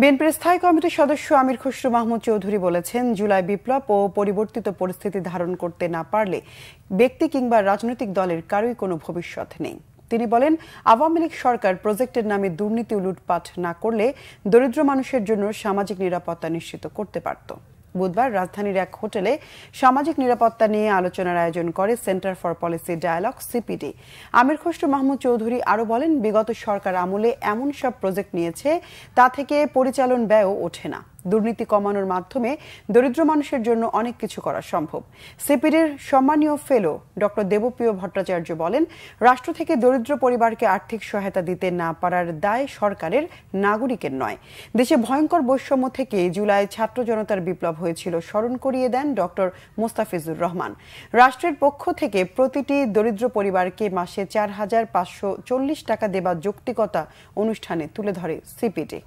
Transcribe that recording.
বিএনপির স্থায়ী কমিটির সদস্য আমির খসরু মাহমুদ চৌধুরী বলেছেন, জুলাই বিপ্লব ও পরিবর্তিত পরিস্থিতি ধারণ করতে না পারলে ব্যক্তি কিংবা রাজনৈতিক দলের কারোই কোনো ভবিষ্যৎ নেই। তিনি বলেন, আওয়ামী লীগ সরকার প্রজেক্টের নামে দুর্নীতি ও লুটপাট না করলে দরিদ্র মানুষের জন্য সামাজিক নিরাপত্তা নিশ্চিত করতে পারত। বুধবার রাজধানীর এক হোটেলে সামাজিক নিরাপত্তা নিয়ে আলোচনার আয়োজন করে centre for policy dialogue CPD. Amir Khasru Mahmud Chowdhury আরও বলেন, বিগত সরকার আমলে এমন সব প্রজেক্ট নিয়েছে তা থেকে পরিচালন ব্যয়ও ওঠে না। দুর্নীতি কমানোর মাধ্যমে দরিদ্র মানুষের জন্য অনেক কিছু করা সম্ভব। সিপিডির সম্মানীয় ফেলো ডক্টর দেবপ্রিয় ভট্টাচার্য বলেন, রাষ্ট্র থেকে দরিদ্র পরিবারকে আর্থিক সহায়তা দিতে না পারার দায় সরকারের, নাগরিকের নয়। দেশে ভয়ঙ্কর বৈষম্য থেকে জুলাই ছাত্র জনতার বিপ্লব হয়েছিল স্মরণ করিয়ে দেন ডক্টর মোস্তাফিজুর রহমান। রাষ্ট্রের পক্ষ থেকে প্রতিটি দরিদ্র পরিবারকে মাসে ৪,৫৪০ টাকা দেবার যৌক্তিকতা অনুষ্ঠানে তুলে ধরে সিপিডি।